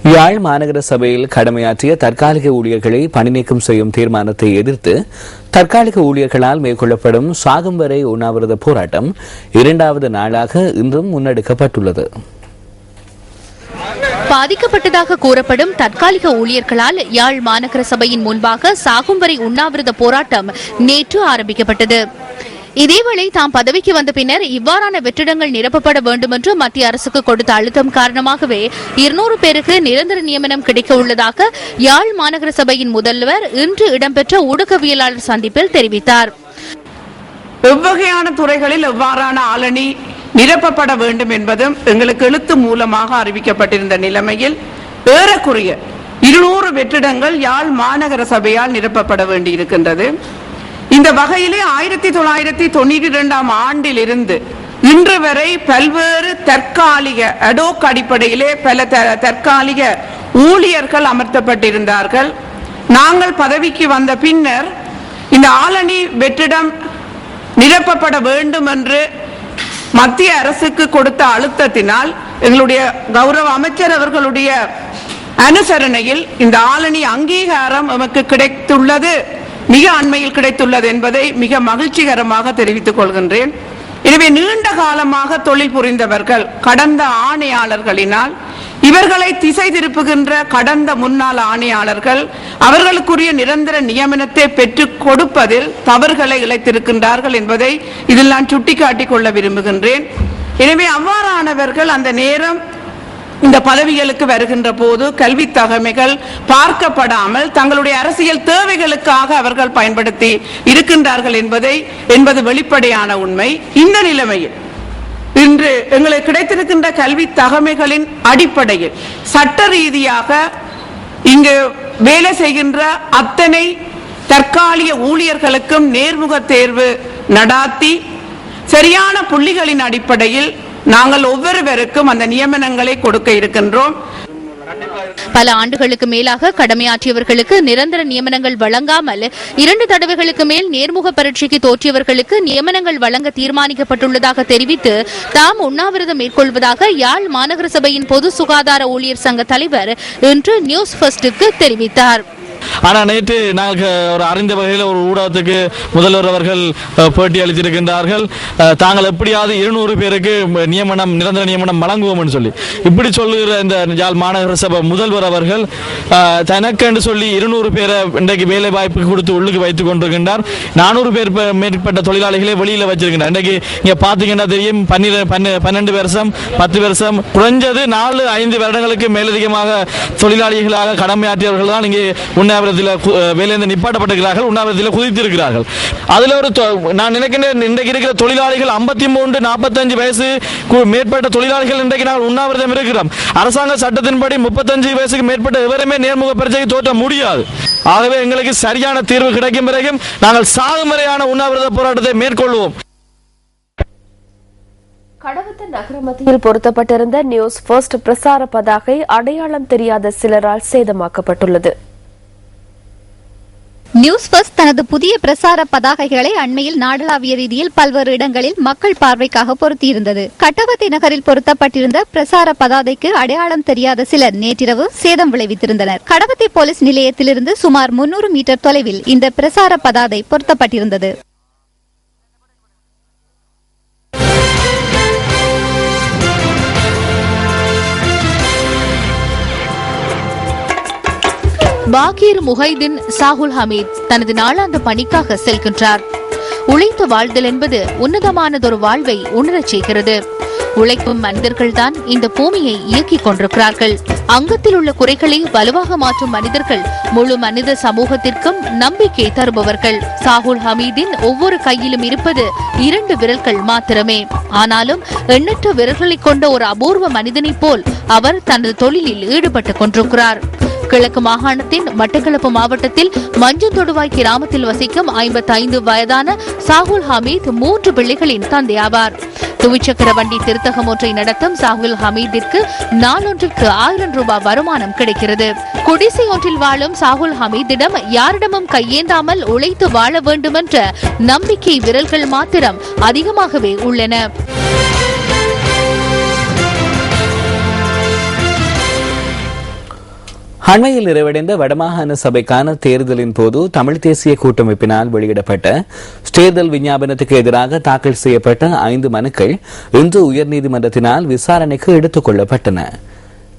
யாழ் மாநகர சபையில் கடமையாற்றிய தற்காலிக ஊழியர்களை பணிநீக்கம் செய்யும் தீர்மானத்தை எதிர்த்து தற்காலிக ஊழியர்களால் மேற்கொள்ளப்படும் சாகும் வரை உண்ணாவிரத போராட்டம் 2வது நாளாக இன்றும் முன்னெடுக்கப்பட்டுள்ளது. பாதிக்கப்பட்டதாக கூறப்படும் தற்காலிக ஊழியர்களால் யாழ் மாநகர சபையின் முன்பாக சாகும் வரை உண்ணாவிரத போராட்டம் நேற்று ஆரம்பிக்கப்பட்டது. இதேவேளை தாம் பதவிக்கு வந்த பின்னர் இவ்வாறான வெற்றிடங்கள் நிரப்பப்பட வேண்டும் என்று மத்திய அரசுக்கு கொடுத்த அழுத்தம் காரணமாகவே 200 பேருக்கு நிரந்தர நியமனம் கிடைக்க உள்ளதாக யாழ் மாநகர சபையின் முதல்வர் இன்று இடம்பெற்ற ஊடகவியலாளர் சந்திப்பில் தெரிவித்தார். எவ்வகையான துறைகளில் எவ்வாறான ஆளணி நிரப்பப்பட வேண்டும் என்பதும் எங்களுக்கு எழுத்து மூலமாக அறிவிக்கப்பட்டிருந்த நிலைமையில் ஏறக்குறைய 200 வெற்றிடங்கள் யாழ் மாநகர சபையால் நிரப்பப்பட வேண்டியிருக்கின்றது. இந்த வகையிலே 1992 ஆண்டிலிருந்து இன்று வரை பல்வேறு தற்காலிக அடோக் அடிப்படையிலே பல தற்காலிக ஊழியர்கள் அமர்த்தப்பட்டிருந்தார்கள். நாங்கள் பதவிக்கு வந்த பின்னர் இந்த ஆளணி வெற்றிடம் நிரப்பப்பட வேண்டும் என்று மத்திய அரசுக்கு கொடுத்த அழுத்தத்தினால் எங்களுடைய கௌரவ அமைச்சர் அவர்களுடைய அனுசரணையில் இந்த ஆளணி அங்கீகாரம் நமக்கு கிடைத்துள்ளது, மிக அண்மையில் கிடைத்துள்ளது என்பதை மிக மகிழ்ச்சிகரமாக தெரிவித்துக் கொள்கின்றேன். எனவே நீண்ட காலமாக தொழில் புரிந்தவர்கள் கடந்த ஆணையாளர்களினால் இவர்களை திசை திருப்புகின்ற கடந்த முன்னாள் ஆணையாளர்கள் அவர்களுக்குரிய நிரந்தர நியமனத்தை பெற்றுக் கொடுப்பதில் தவறுகளை இழைத்திருக்கின்றார்கள் என்பதை இதில் நான் சுட்டிக்காட்டிக் கொள்ள விரும்புகின்றேன். எனவே அவ்வாறானவர்கள் அந்த நேரம் இந்த பதவிகளுக்கு வருகின்ற போது கல்வி தகமைகள் பார்க்கப்படாமல் தங்களுடைய அரசியல் தேவைகளுக்காக அவர்கள் பயன்படுத்தி இருக்கின்றார்கள் என்பது வெளிப்படையான உண்மை. இந்த நிலைமையில் இன்று எங்களுக்கு கிடைத்திருக்கின்ற கல்வி தகமைகளின் அடிப்படையில் சட்ட ரீதியாக இங்கு வேலை செய்கின்ற அத்தனை தற்காலிக ஊழியர்களுக்கும் நேர்முக தேர்வு நடாத்தி சரியான புள்ளிகளின் அடிப்படையில் நாங்கள் ஒவ்வொருவருக்கும் அந்த நியமனங்களை கொடுக்க இருக்கின்றோம். பல ஆண்டுகளுக்கு மேலாக கடமையாற்றியவர்களுக்கு நிரந்தர நியமனங்கள் வழங்காமல் 2 தடவைகளுக்கு மேல் நேர்முக பரீட்சைக்கு தோற்றியவர்களுக்கு நியமனங்கள் வழங்க தீர்மானிக்கப்பட்டுள்ளதாக தெரிவித்து தாம் உண்ணாவிரதம் மேற்கொள்வதாக யாழ் மாநகர சபையின் பொது சுகாதார ஊழியர் சங்க தலைவர் இன்று நியூஸ் ஃபர்ஸ்டுக்கு தெரிவித்தார். ஆனால் நேற்று நாங்கள் ஒரு அறிந்த வகையில் ஒரு ஊடகத்துக்கு முதல்வர் அவர்கள் பேட்டி அளித்திருக்கின்றார்கள். தாங்கள் எப்படியாவது 200 பேருக்கு நிரந்தர நியமனம் வழங்குவோம் என்று சொல்லி இப்படி சொல்லுகிற இந்த யாழ் மாநகர சபை முதல்வர் அவர்கள் தனக்கென்று சொல்லி 200 பேரை இன்றைக்கு வேலை வாய்ப்பு கொடுத்து உள்ளுக்கு வைத்துக் கொண்டிருக்கின்றார். 400 பேர் மேற்பட்ட தொழிலாளிகளை வெளியில் வச்சிருக்கின்றார். இன்றைக்கு இங்கே பார்த்தீங்கன்னா தெரியும் 12 வருஷம் 10 வருஷம் குறைஞ்சது 4-5 வருடங்களுக்கு மேலதிகமாக தொழிலாளிகளாக கடமையாற்றியவர்கள் தான் இங்கே உண்ணாவிரத்தில் வேலையிலிருந்து நிப்பாட்டப்பட்டிருக்கிறார்கள், உண்ணாவிரத்தில் குதித்திருக்கிறார்கள். அதில் நான் நினைக்கின்றேன் இன்றைக்கு இருக்கிற தொழிலாளிகள் 53-45 வயசு மேற்பட்ட தொழிலாளிகள் இன்றைக்கு நாங்கள் உண்ணாவிரதம் இருக்கிறோம். அரசாங்க சட்டத்தின்படி 35 வயசுக்கு மேற்பட்ட எவருமே நேர்முக பரீட்சைக்கு தோற்ற முடியாது. ஆகவே எங்களுக்கு சரியான தீர்வு கிடைக்கும் வரைக்கும் நாங்கள் சாகும் வரையான உண்ணாவிரத போராட்டத்தை மேற்கொள்வோம். கடவத்த நகர மத்தியில் பொருத்தப்பட்டிருந்த நியூஸ் ஃபர்ஸ்ட் பிரசார பதாகை அடையாளம் தெரியாத சிலரால் சேதமாக்கப்பட்டுள்ளது. நியூஸ் ஃபர்ஸ்ட் தனது புதிய பிரசார பதாகைகளை அண்மையில் நாடளாவிய ரீதியில் பல்வேறு இடங்களில் மக்கள் பார்வைக்காக பொருத்தியிருந்தது. கட்டவத்தை நகரில் பொருத்தப்பட்டிருந்த பிரசார பதாதைக்கு அடையாளம் தெரியாத சிலர் நேற்றிரவு சேதம் விளைவித்திருந்தனர். கடவத்தை போலீஸ் நிலையத்திலிருந்து சுமார் 300 மீட்டர் தொலைவில் இந்த பிரசார பதாதை பொருத்தப்பட்டிருந்தது. பாகீர் முஹைதீன் சாகுல் ஹமீத் தனது நாளாந்த பணிக்காக செல்கின்றார். உழைத்து வாழ்தல் என்பது உன்னதமானதொரு வாழ்வை உணரச் செய்கிறது. உழைக்கும் மனிதர்கள்தான் இந்த பூமியை இயக்கிக் கொண்டிருக்கிறார்கள். அங்கத்தில் உள்ள குறைகளை வலுவாக மாற்றும் மனிதர்கள் முழு மனித சமூகத்திற்கும் நம்பிக்கை தருபவர்கள். சாகுல் ஹமீதின் ஒவ்வொரு கையிலும் இருப்பது 2 விரல்கள் மாத்திரமே. ஆனாலும் எண்ணற்ற விரல்களை கொண்ட ஒரு அபூர்வ மனிதனைப் போல் அவர் தனது தொழிலில் ஈடுபட்டுக் கொண்டிருக்கிறார். கிழக்கு மாகாணத்தின் மட்டக்களப்பு மாவட்டத்தில் மஞ்சந்தொடுவாய் கிராமத்தில் வசிக்கும் 55 வயதான சாகுல் ஹமீத் 3 பிள்ளைகளின் தந்தையாவார். துவிச்சக்கர வண்டி திருத்தகம் ஒன்றை நடத்தும் சாகுல் ஹமீதிற்கு நாளொன்றுக்கு 1000 ரூபாய் வருமானம் கிடைக்கிறது. குடிசை ஒன்றில் வாழும் சாகுல் ஹமீதிடம் யாரிடமும் கையேந்தாமல் உழைத்து வாழ வேண்டுமென்ற நம்பிக்கை விரல்கள் மாத்திரம் அதிகமாகவே உள்ளன. அண்மையில் நிறைவடைந்த வடமாகாண சபைக்கான தேர்தலின் போது தமிழ் தேசிய கூட்டமைப்பினால் வெளியிடப்பட்ட தேர்தல் விஞ்ஞாபனத்துக்கு எதிராக தாக்கல் செய்யப்பட்ட 5 மனுக்கள் இன்று உயர்நீதிமன்றத்தினால் விசாரணைக்கு எடுத்துக் கொள்ளப்பட்டன.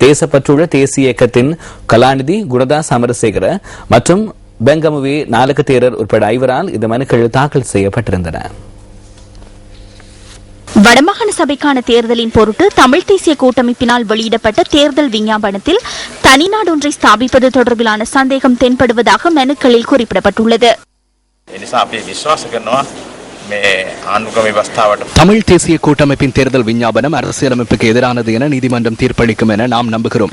தேசப்பற்றுள்ள தேசிய இயக்கத்தின் கலாநிதி குணதாஸ் அமரசேகர மற்றும் பெங்கமுவே நாலக தேரர் உட்பட 5 இந்த மனுக்கள் தாக்கல் செய்யப்பட்டிருந்தன. வடமாகாண சபைக்கான தேர்தலின் பொருட்டு தமிழ் தேசிய கூட்டமைப்பினால் வெளியிடப்பட்ட தேர்தல் விஞ்ஞாபனத்தில் தனிநாடு ஒன்றை ஸ்தாபிப்பது தொடர்பிலான சந்தேகம் தென்படுவதாக மனுக்களில் குறிப்பிடப்பட்டுள்ளது. தமிழ் தேசிய கூட்டமைப்பின் தேர்தல் விஞ்ஞாபனம் அரசியலமைப்புக்கு எதிரானது என நீதிமன்றம் தீர்ப்பளிக்கும் என நாம் நம்புகிறோம்.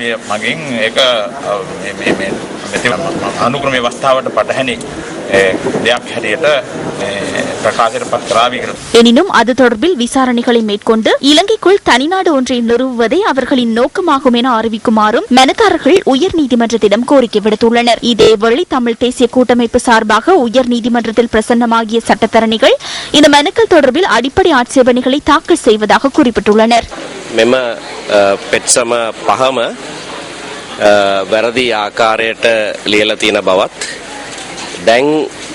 எனினும் அது தொடர்பில் விசாரணைகளை மேற்கொண்டு இலங்கைக்குள் தனிநாடு ஒன்றை நிறுவுவதே அவர்களின் நோக்கமாகும் என அறிவிக்குமாறும் மனுதாரர்கள் உயர்நீதிமன்றத்திடம் கோரிக்கை விடுத்துள்ளனர். இதேவேளை தமிழ் தேசிய கூட்டமைப்பு சார்பாக உயர்நீதிமன்றத்தில் பிரசன்னமாகிய சட்டத்தரணிகள் இந்த மனுக்கள் தொடர்பில் அடிப்படை ஆட்சேபனைகளை தாக்கல் செய்வதாக குறிப்பிட்டுள்ளனர். වැරදි ආකාරයට ලියලා තියෙන බවත් දැන්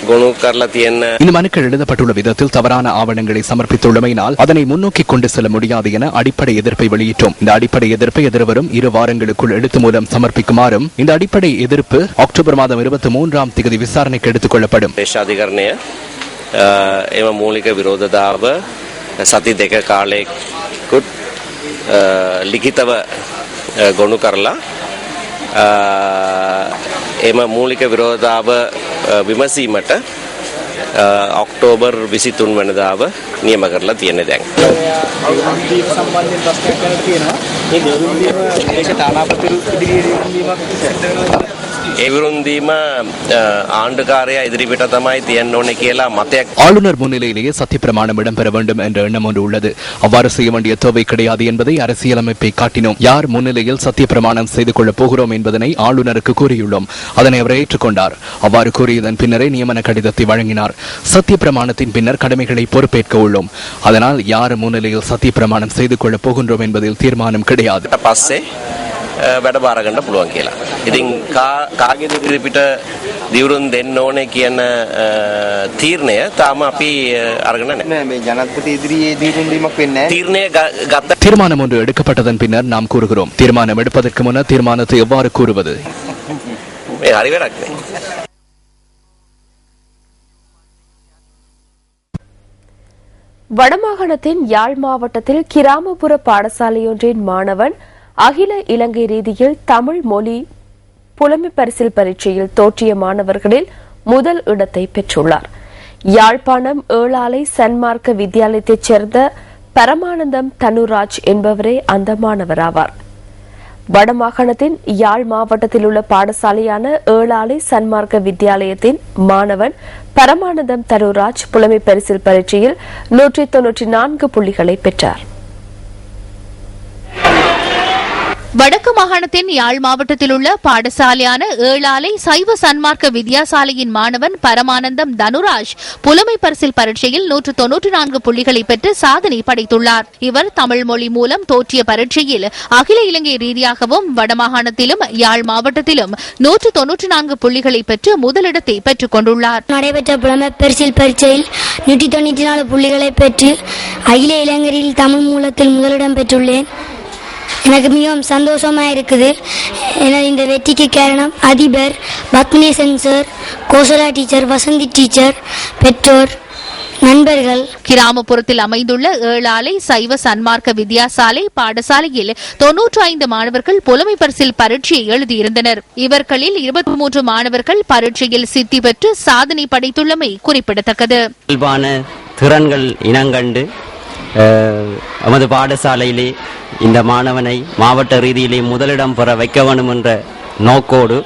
ගොනු කරලා තියෙන இந்த மனுக்கள் எழுதப்பட்டுள்ள விதத்தில் தவறான ஆவணங்களை சமர்ப்பித்துள்ளமையினால் அதனை முன்னோக்கி கொண்டு செல்ல முடியாது என அடிப்படை எதிர்ப்பை வெளியிட்டோம். இந்த அடிப்படை எதிர்ப்பை எதிர்வரும் 2 வாரங்களுக்குள் எழுத்து மூலம் சமர்ப்பிக்குமாறும் இந்த அடிப்படை எதிர்ப்பு அக்டோபர் மாதம் 23ஆம் தேதி விசாரணைக்கு எடுத்துக் கொள்ளப்படும். දේශාධිකරණය එම මූලික විරෝධතාව සති 2 කාලයකට ලිඛිතව ගොනු කරලා එම මූලික විරෝධතාව විමසීමට ඔක්තෝබර් 23 වෙනිදාව නියම කරලා තියෙනවා. දැන් ඒ විරුන්දීම ආණ්ඩුකාරයා ඉදිරිපිට තමයි තියන්න ඕනේ කියලා මතයක්. ஆளுநர் முன்னிலையிலேயே சத்தியப்பிரமாணம் இடம்பெற வேண்டும் என்ற எண்ணம் ஒன்று உள்ளது. அவ்வாறு செய்ய வேண்டிய தேவை கிடையாது என்பதை அரசியலமைப்பை காட்டினோம். யார் முன்னிலையில் சத்தியப்பிரமாணம் செய்து கொள்ளப் போகிறோம் என்பதனை ஆளுநருக்கு கூறியுள்ளோம். அதனை அவர் ஏற்றுக்கொண்டார். அவ்வாறு கூறியதன் பின்னரே நியமன கடிதத்தை வழங்கினார். சத்தியப்பிரமாணத்தின் பின்னர் கடமைகளை பொறுப்பேற்க உள்ளோம். அதனால் யார் முன்னிலையில் சத்தியப்பிரமாணம் செய்து கொள்ளப் போகின்றோம் என்பதில் தீர்மானம் கிடையாது. වැඩ බාර ගන්න පුළුවන් කියලා. ඉතින් කාගේද ඉදිරිපිට දිවුරුන් දෙන්න ඕනේ කියන තීරණය තාම අපි අරගෙන නැහැ. මේ ජනාධිපති ඉදිරියේ දිවුරුන් දීමක් වෙන්නේ නැහැ. තීරණය ගත්ත தீர்மானம் ஒன்று எடுக்கப்பட்டதன் பின்னர் நாம் கூறுகிறோம். தீர்மானம் எடுப்பதற்கு முன்னர் தீர்மானத்தை எவ்வாறு கூறுவது? මේ හරි වැඩක් නේ. வடமாகாணத்தின் யாழ் மாவட்டத்தில் கிராமப்புற பாடசாலையொன்றின் மாணவன் அகில இலங்கை ரீதியில் தமிழ் மொழி புலமை பரிசில் பரீட்சையில் தோற்றிய மாணவர்களில் முதல் இடத்தை பெற்றுள்ளார். யாழ்ப்பாணம் ஏழாலை சன்மார்க்க வித்தியாலயத்தைச் சேர்ந்த பரமானந்தம் தனுராஜ் என்பவரே அந்த மாணவர் ஆவார். வடமாகாணத்தின் யாழ் மாவட்டத்தில் உள்ள பாடசாலையான ஏழாலை சன்மார்க்க வித்தியாலயத்தின் மாணவன் பரமானந்தம் தனுராஜ் புலமை பரிசில் பரீட்சையில் 194 புள்ளிகளை பெற்றார். வடக்கு மாகாணத்தின் யாழ் மாவட்டத்தில் உள்ள பாடசாலையான ஏழாலை சைவ சன்மார்க்க வித்யாசாலையின் மாணவன் பரமானந்தம் தனுராஜ் புலமை பரிசில் பரீட்சையில் 194 புள்ளிகளை பெற்று சாதனை படைத்துள்ளார். இவர் தமிழ் மொழி மூலம் தோற்றிய பரீட்சையில் அகில இலங்கை ரீதியாகவும் வடமாகாணத்திலும் யாழ் மாவட்டத்திலும் 194 புள்ளிகளை பெற்று முதலிடத்தை பெற்றுக் கொண்டுள்ளார். நடைபெற்ற புலமை பரிசில் பரீட்சையில் 194 புள்ளிகளை பெற்று அகில இலங்கையில் தமிழ் மூலத்தில் முதலிடம் பெற்றுள்ளேன். எனக்கு மிகவும் சந்தோஷமாக இருக்குது. எனது இந்த வெற்றிக்கு காரணம் அதிபர் Padmanesan sir, Kosala teacher, Vasanthi teacher, பெற்றோர், நண்பர்கள். கிராமப்புறத்தில் அமைந்துள்ள ஏழாலை சைவ சன்மார்க்க வித்யாசாலை பாடசாலையில் 95 மாணவர்கள் புலமை பரிசில் பரீட்சையை எழுதியிருந்தனர். இவர்களில் 23 மாணவர்கள் பரீட்சையில் சித்தி பெற்று சாதனை படைத்துள்ளமை குறிப்பிடத்தக்கது. திறன்கள் இனங்கண்டு நமது பாடசாலையிலே இந்த மாணவனை மாவட்ட ரீதியிலே முதலிடம் பெற வைக்க வேண்டும் என்ற நோக்கோடு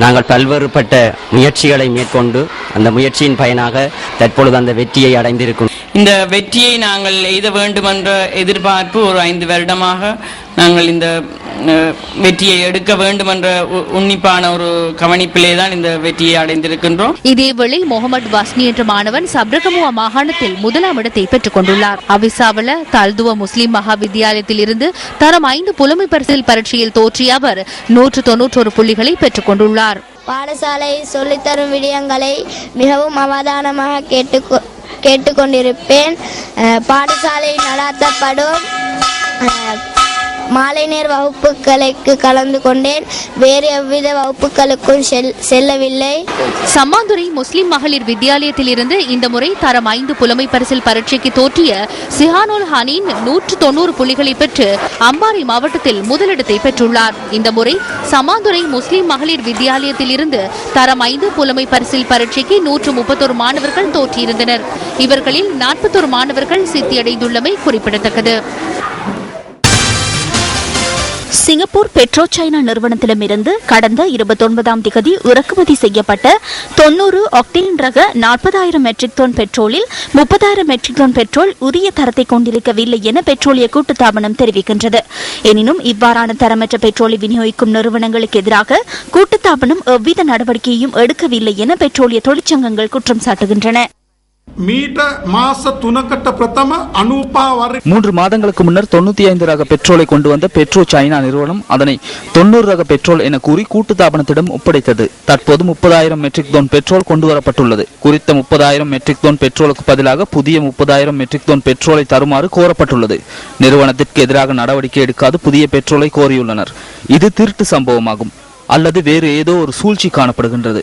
நாங்கள் பல்வேறுபட்ட முயற்சிகளை மேற்கொண்டு அந்த முயற்சியின் பயனாக தற்பொழுது அந்த வெற்றியை அடைந்திருக்கும். இந்த வெற்றியை நாங்கள் எய்த வேண்டும் என்ற எதிர்பார்ப்பு ஒரு 5 வருடமாக நாங்கள் இந்த வெற்றியை எடுக்க வேண்டும் என்ற உன்னிப்பான ஒரு கவனிப்பிலே தான் இந்த வெற்றியை அடைந்திருக்கின்றோம். இதேவேளை முகமது வாஸ்னி என்ற மாணவன் சப்ரகமுவா மாகாணத்தில் முதலாம் இடத்தை பெற்றுக் கொண்டுள்ளார். அவிசாவல தால்துவ முஸ்லிம் மகா வித்தியாலயத்தில் இருந்து தரம் 5 புலமை பரிசில் பரீட்சையில் தோற்றிய அவர் 191 புள்ளிகளை பெற்றுக் கொண்டுள்ளார். பாடசாலை சொல்லித்தரும் விடயங்களை மிகவும் அவதானமாக கேட்டுக்கொண்டிருப்பேன். பாடசாலை நடாத்தப்படும் மாலை நேர வகுப்புகளுக்கு கலந்து கொண்டேன். வேறு எவ்வித வகுப்புகளுக்கும் செல்லவில்லை. சம்மாந்துறை முஸ்லிம் மகளிர் வித்தியாலயத்தில் இருந்து இந்த முறை தரம் 5 புலமை பரிசில் பரீட்சைக்கு தோற்றிய சிஹானுல் ஹனீன் 190 புள்ளிகளை பெற்று அம்பாறை மாவட்டத்தில் முதலிடத்தை பெற்றுள்ளார். இந்த முறை சம்மாந்துறை முஸ்லிம் மகளிர் வித்தியாலயத்தில் இருந்து தரம் 5 புலமை பரிசில் பரீட்சைக்கு 131 மாணவர்கள் தோற்றியிருந்தனர். இவர்களில் 41 மாணவர்கள் சித்தியடைந்துள்ளமை குறிப்பிடத்தக்கது. சிங்கப்பூர் பெட்ரோ சைனா நிறுவனத்திடமிருந்து கடந்த 29ஆம் திகதி இறக்குமதி செய்யப்பட்ட 90 ஆக்டேன் ரக 40,000 மெட்ரிக் டன் பெட்ரோலில் 30,000 மெட்ரிக் டன் பெட்ரோல் உரிய தரத்தை கொண்டிருக்கவில்லை என பெட்ரோலிய கூட்டுத்தாபனம் தெரிவிக்கின்றது. எனினும் இவ்வாறான தரமற்ற பெட்ரோலை விநியோகிக்கும் நிறுவனங்களுக்கு எதிராக கூட்டுத்தாபனம் எவ்வித நடவடிக்கையும் எடுக்கவில்லை என பெட்ரோலிய தொழிற்சங்கங்கள் குற்றம் சாட்டுகின்றன. 3 மாதங்களுக்கு முன்னர் 95 ரக பெட்ரோலை கொண்டு வந்த பெட்ரோ சைனா நிறுவனம் அதனை 90 ரக பெட்ரோல் என கூறி கூட்டுத்தாபனத்திடம் ஒப்படைத்தது. தற்போது 30,000 மெட்ரிக் டன் பெட்ரோல் கொண்டு வரப்பட்டுள்ளது. குறித்த 30,000 மெட்ரிக் டன் பெட்ரோலுக்கு பதிலாக புதிய 30,000 மெட்ரிக் டன் பெட்ரோலை தருமாறு கோரப்பட்டுள்ளது. நிறுவனத்திற்கு எதிராக நடவடிக்கை எடுக்காது புதிய பெட்ரோலை கோரியுள்ளனர். இது திருட்டு சம்பவமாகும் அல்லது வேறு ஏதோ ஒரு சூழ்ச்சி காணப்படுகின்றது.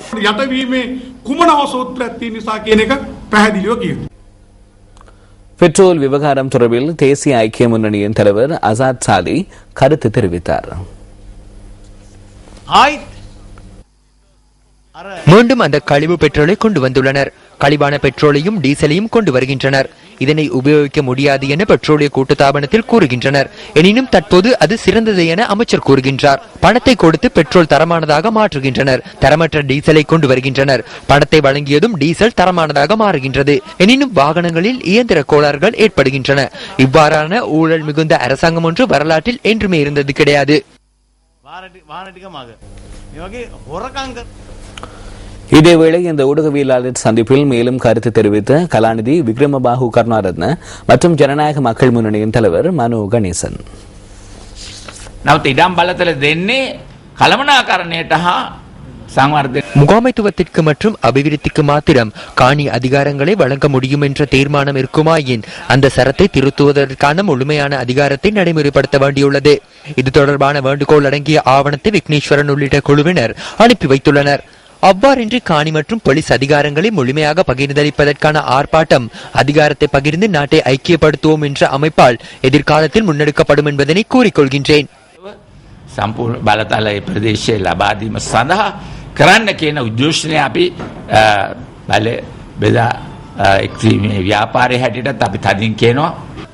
பெட்ரோல் விவகாரம் தொடர்பில் தேசிய ஐக்கிய முன்னணியின் தலைவர் அசாத் சாலி கருத்து தெரிவித்தார். மீண்டும் அந்த கழிவு பெட்ரோலை கொண்டு வந்துள்ளனர். கழிவான பெட்ரோலையும் டீசலையும் கொண்டு வருகின்றனர். இதனை உபயோகிக்க முடியாது என பெட்ரோலிய கூட்டுத்தாபனத்தில் கூறுகின்றனர். எனினும் தற்போது அது சிறந்தது என அமைச்சர் கூறுகின்றார். பணத்தை கொடுத்து பெட்ரோல் தரமானதாக மாற்றுகின்றனர். தரமற்ற டீசலை கொண்டு வருகின்றனர். பணத்தை வழங்கியதும் டீசல் தரமானதாக மாறுகின்றது. எனினும் வாகனங்களில் இயந்திர கோளாறுகள் ஏற்படுகின்றன. இவ்வாறான ஊழல் மிகுந்த அரசாங்கம் ஒன்று வரலாற்றில் என்றுமே இருந்தது கிடையாது. இதேவேளை இந்த ஊடகவியலாளர் சந்திப்பில் மேலும் கருத்து தெரிவித்த கலாநிதி விக்ரமபாகு கருணாரத்ன மற்றும் ஜனநாயக மக்கள் முன்னணியின் தலைவர் மனோ கணேசன், முகாமைத்துவத்திற்கு மற்றும் அபிவிருத்திக்கு மாத்திரம் காணி அதிகாரங்களை வழங்க முடியும் என்ற தீர்மானம் இருக்குமாயின் அந்த சரத்தை திருத்துவதற்கான முழுமையான அதிகாரத்தை நடைமுறைப்படுத்த வேண்டியுள்ளது. இது தொடர்பான வேண்டுகோள் அடங்கிய ஆவணத்தை விக்னேஸ்வரன் உள்ளிட்ட குழுவினர் அனுப்பி வைத்துள்ளனர். அவ்வாறின்றி காணி மற்றும் போலீஸ் அதிகாரங்களை முழுமையாக பகிர்ந்தளிப்பதற்கான ஆர்ப்பாட்டம் அதிகாரத்தை பகிர்ந்து நாட்டை ஐக்கியப்படுத்துவோம் என்ற அமைப்பால் எதிர்காலத்தில் முன்னெடுக்கப்படும் என்பதனை கூறிக்கொள்கின்றேன். සම්පූර්ණ බලතල ප්‍රදේශයේ ලබා දීම සඳහා කරන්න කියන උද්ඝෝෂණය අපි බල බෙදා එක්වීමේ ව්‍යාපාරයේ හැටියටත් අපි තදින් කියනවා.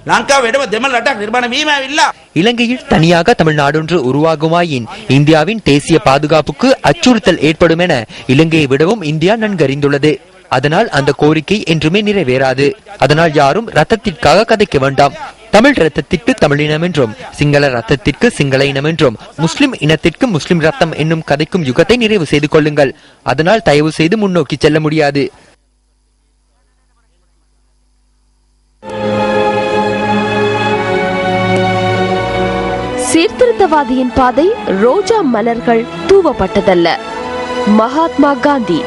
ලංකාව වෙනම දෙමළ රටක් නිර්මාණය වීම ඇවිල්ලා இலங்கையில் தனியாக தமிழ்நாடொன்று உருவாகுமாயின் இந்தியாவின் தேசிய பாதுகாப்புக்கு அச்சுறுத்தல் ஏற்படும் என இலங்கையை விடவும் இந்தியா நன்கறிந்துள்ளது. அதனால் அந்த கோரிக்கை என்றுமே நிறைவேறாது. அதனால் யாரும் ரத்தத்திற்காக கதைக்க வேண்டாம். தமிழ் ரத்தத்திற்கு தமிழினம் என்றும், சிங்கள ரத்தத்திற்கு சிங்கள இனம் என்றும், முஸ்லிம் இனத்திற்கு முஸ்லிம் ரத்தம் என்னும் கதைக்கும் யுகத்தை நிறைவு செய்து கொள்ளுங்கள். அதனால் தயவு செய்து முன்னோக்கி செல்ல முடியாது. சீர்திருத்தவாதியின் பாதை ரோஜா மலர்கள் தூவப்பட்டதல்ல. மகாத்மா காந்தி.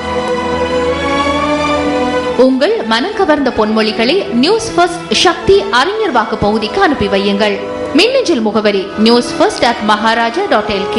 உங்கள் மனம் கவர்ந்த பொன்மொழிகளை நியூஸ் ஃபர்ஸ்ட் சக்தி அறிஞர் வாக்கு பகுதிக்கு அனுப்பி வையுங்கள். மின்னஞ்சல் முகவரி newsfirst@maharaja.lk.